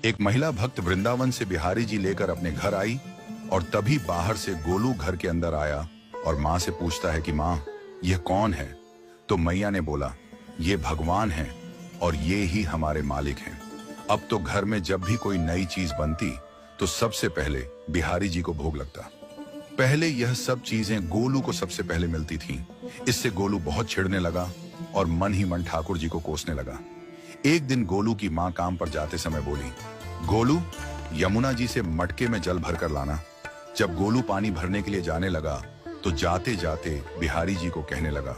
एक महिला भक्त वृंदावन से बिहारी जी लेकर अपने घर आई और तभी बाहर से गोलू घर के अंदर आया और माँ से पूछता है कि माँ, यह कौन है? तो मैया ने बोला, ये भगवान है और ये ही हमारे मालिक हैं। अब तो घर में जब भी कोई नई चीज बनती तो सबसे पहले बिहारी जी को भोग लगता। पहले यह सब चीजें गोलू को सबसे पहले मिलती थीं। इससे गोलू बहुत चिढ़ने लगा और मन ही मन ठाकुर जी को कोसने लगा। एक दिन गोलू की माँ काम पर जाते समय बोली, गोलू, यमुना जी से मटके में जल भरकर लाना। जब गोलू पानी भरने के लिए जाने लगा तो जाते जाते बिहारी जी को कहने लगा,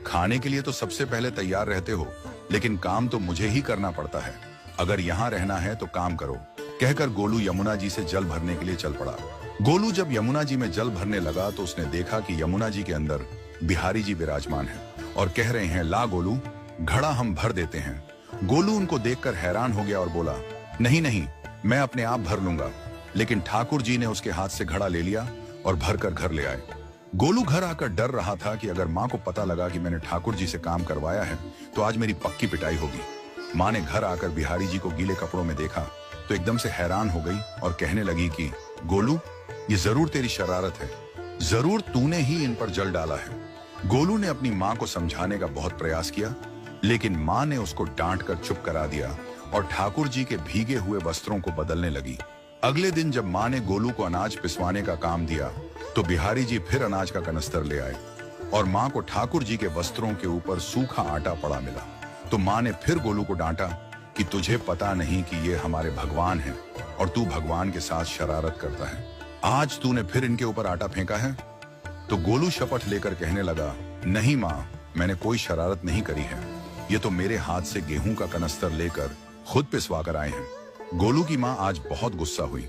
खाने के लिए तो सबसे पहले तैयार रहते हो, लेकिन काम तो मुझे ही करना पड़ता है। अगर यहाँ रहना है तो काम करो। कहकर गोलू यमुना जी से जल भरने के लिए चल पड़ा। गोलू जब यमुना जी में जल भरने लगा तो उसने देखा कि यमुना जी के अंदर बिहारी जी विराजमान है और कह रहे हैं, ला गोलू, घड़ा हम भर देते हैं। गोलू उनको देखकर हैरान हो गया और बोला, नहीं नहीं, मैं अपने आप भर लूंगा। लेकिन ठाकुर जी ने उसके हाथ से घड़ा ले लिया और भरकर घर ले आए। गोलू घर आकर डर रहा था कि अगर माँ को पता लगा कि मैंने ठाकुर जी से काम करवाया है तो आज मेरी पक्की पिटाई होगी। माँ ने घर आकर बिहारी जी को गीले कपड़ों में देखा तो एकदम से हैरान हो गई और कहने लगी कि गोलू, ये जरूर तेरी शरारत है, जरूर तूने ही इन पर जल डाला है। गोलू ने अपनी माँ को समझाने का बहुत प्रयास किया, लेकिन माँ ने उसको डांट कर चुप करा दिया और ठाकुर जी के भीगे हुए वस्त्रों को बदलने लगी। अगले दिन जब माँ ने गोलू को अनाज पिसवाने का काम दिया तो बिहारी जी फिर अनाज का कनस्तर ले आए और माँ को ठाकुर जी के वस्त्रों के ऊपर सूखा आटा पड़ा मिला। तो माँ ने फिर गोलू को डांटा कि तुझे पता नहीं कि ये हमारे भगवान हैं और तू भगवान के साथ शरारत करता है। आज तूने फिर इनके ऊपर आटा फेंका है। तो गोलू शपथ लेकर कहने लगा, नहीं माँ, मैंने कोई शरारत नहीं करी है। ये तो मेरे हाथ से गेहूं का कनस्तर लेकर खुद पिसवा कर आए हैं। गोलू की माँ आज बहुत गुस्सा हुई।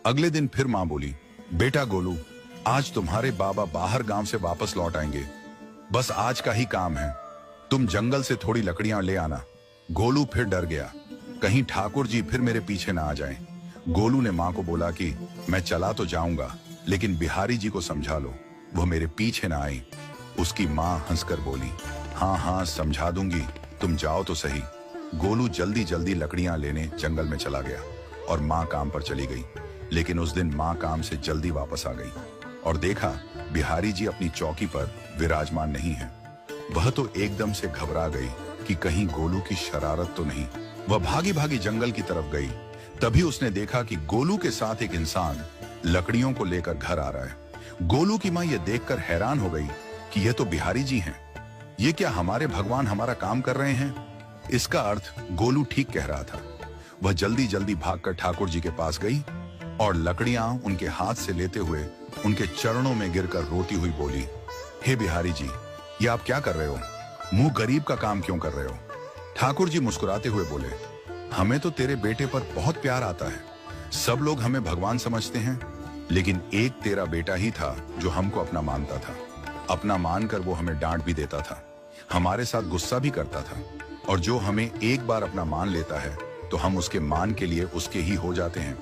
अगले दिन फिर माँ बोली, बेटा गोलू, आज तुम्हारे बाबा बाहर गांव से वापस लौट आएंगे। बस आज का ही काम है, तुम जंगल से थोड़ी लकड़ियां ले आना। गोलू फिर डर गया, कहीं ठाकुर जी फिर मेरे पीछे ना आ जाएं। गोलू ने माँ को बोला कि मैं चला तो जाऊंगा, लेकिन बिहारी जी को समझा लो, वो मेरे पीछे ना आई। उसकी माँ हंसकर बोली, हाँ हाँ समझा दूंगी, तुम जाओ तो सही। गोलू जल्दी जल्दी लकड़ियां लेने जंगल में चला गया और माँ काम पर चली गई। लेकिन उस दिन माँ काम से जल्दी वापस आ गई और देखा बिहारी जी अपनी चौकी पर विराजमान नहीं है। वह तो एकदम से घबरा गई कि कहीं गोलू की शरारत तो नहीं। वह भागी भागी जंगल की तरफ गई। तभी उसने देखा कि गोलू के साथ एक इंसान लकड़ियों को लेकर घर आ रहा है। गोलू की माँ यह देखकर हैरान हो गई कि यह तो बिहारी जी हैं। ये क्या हमारे भगवान हमारा काम कर रहे हैं? इसका अर्थ गोलू ठीक कह रहा था। वह जल्दी जल्दी भागकर ठाकुर जी के पास गई और लकड़ियां उनके हाथ से लेते हुए उनके चरणों में गिरकर रोती हुई बोली, हे बिहारी जी, ये आप क्या कर रहे हो? मुंह गरीब का काम क्यों कर रहे हो? ठाकुर जी मुस्कुराते हुए बोले, हमें तो तेरे बेटे पर बहुत प्यार आता है। सब लोग हमें भगवान समझते हैं, लेकिन एक तेरा बेटा ही था जो हमको अपना मानता था। अपना मानकर वो हमें डांट भी देता था, हमारे साथ गुस्सा भी करता था, और जो हमें एक बार अपना मान लेता है तो हम उसके मान के लिए उसके ही हो जाते हैं।